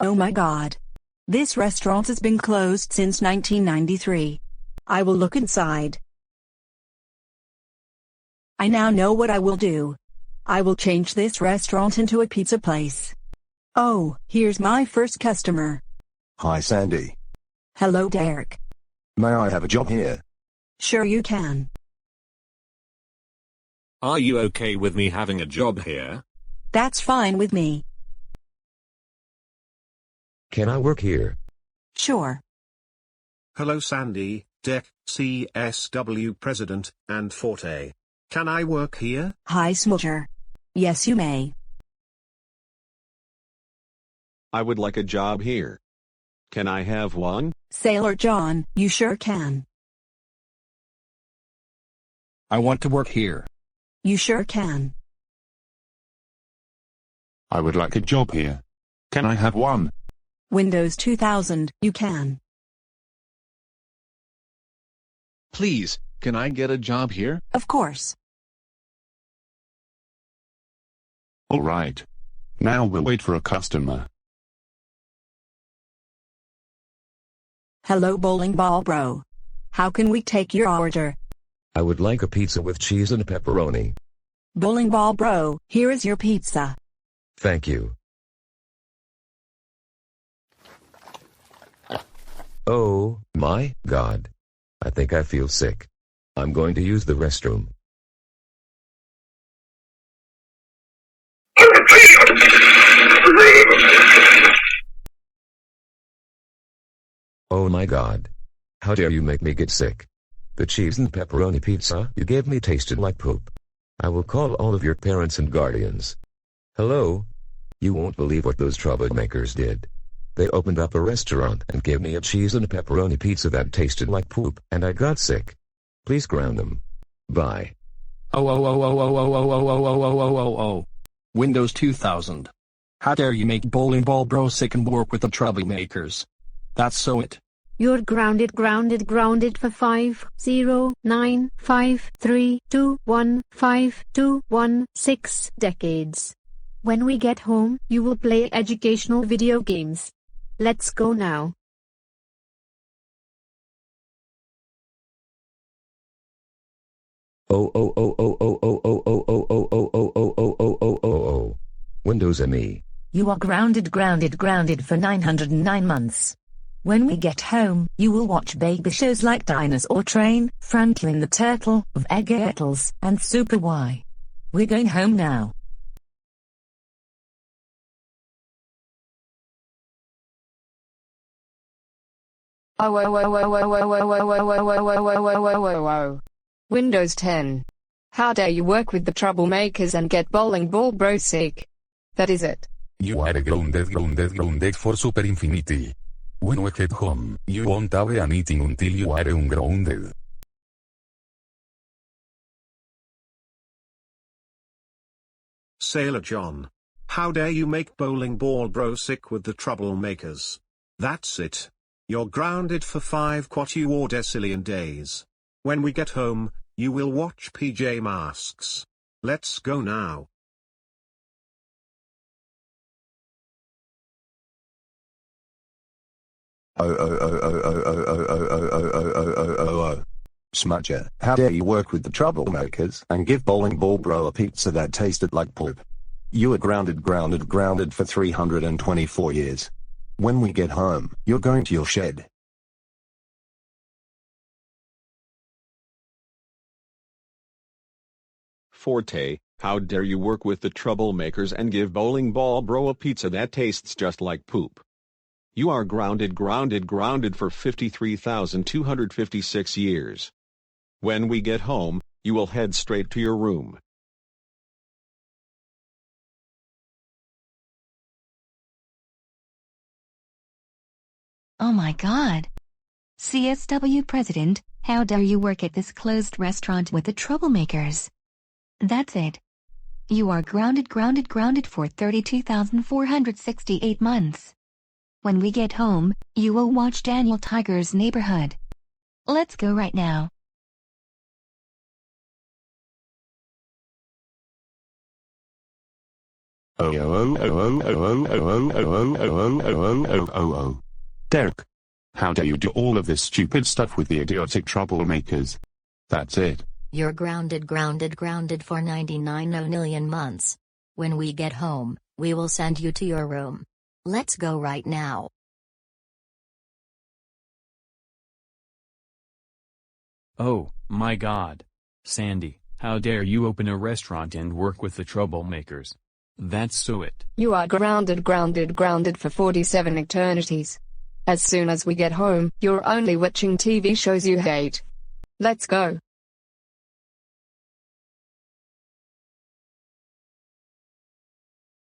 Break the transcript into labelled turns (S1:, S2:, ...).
S1: Oh my God. This restaurant has been closed since 1993. I will look inside. I now know what I will do. I will change this restaurant into a pizza place. Oh, here's my first customer.
S2: Hi Sandy.
S1: Hello Derek.
S2: May I have a job here?
S1: Sure you can.
S3: Are you okay with me having a job here?
S1: That's fine with me.
S4: Can I work here?
S1: Sure.
S5: Hello Sandy, Dec, CSW President, and Forte. Can I work here?
S1: Hi Smoocher. Yes you may.
S6: I would like a job here. Can I have one?
S1: Sailor John, you sure can.
S7: I want to work here.
S1: You sure can.
S8: I would like a job here. Can I have one?
S1: Windows 2000, you can.
S9: Please, can I get a job here?
S1: Of course.
S8: All right. Now we'll wait for a customer.
S1: Hello Bowling Ball Bro. How can we take your order?
S4: I would like a pizza with cheese and pepperoni.
S1: Bowling Ball Bro, here is your pizza.
S4: Thank you. Oh, my God. I think I feel sick. I'm going to use the restroom. Oh my God. How dare you make me get sick? The cheese and pepperoni pizza you gave me tasted like poop. I will call all of your parents and guardians. Hello? You won't believe what those troublemakers did. They opened up a restaurant and gave me a cheese and a pepperoni pizza that tasted like poop, and I got sick. Please ground them. Bye.
S7: Oh. Windows 2000. How dare you make Bowling Ball Bro sick and work with the troublemakers? That's so it.
S10: You're grounded for 5, 0, 9, 5, 3, 2, 1, 5, 2, 1, 6 decades. When we get home, you will play educational video games. Let's go now.
S4: Windows ME.
S11: You are grounded for 909 months. When we get home, you will watch baby shows like Dinosaur Train, Franklin the Turtle, of Eggertles, and Super Y. We're going home now.
S12: Windows 10. How dare you work with the troublemakers and get Bowling Ball Bro sick? That is it.
S13: You are grounded for super infinity. When we get home, you won't have anything until you are ungrounded.
S5: Sailor John. How dare you make Bowling Ball Bro sick with the troublemakers? That's it. You're grounded for 5 quadrillion days. When we get home, you will watch PJ Masks. Let's go now.
S2: Smudger, how dare you work with the troublemakers and give Bowling Ball Bro a pizza that tasted like poop? You are grounded for 324 years. When we get home, you're going to your shed.
S6: Forte, how dare you work with the troublemakers and give Bowling Ball Bro a pizza that tastes just like poop? You are grounded for 53,256 years. When we get home, you will head straight to your room.
S14: Oh my God. CSW President, how dare you work at this closed restaurant with the troublemakers? That's it. You are grounded for 32,468 months. When we get home, you will watch Daniel Tiger's Neighborhood. Let's go right now.
S8: Derek. How dare you do all of this stupid stuff with the idiotic troublemakers? That's it.
S11: You're grounded for 99 million months. When we get home, we will send you to your room. Let's go right now.
S15: Oh, my God. Sandy, how dare you open a restaurant and work with the troublemakers? That's so it.
S12: You are grounded for 47 eternities. As soon as we get home, you're only watching TV shows you hate. Let's go.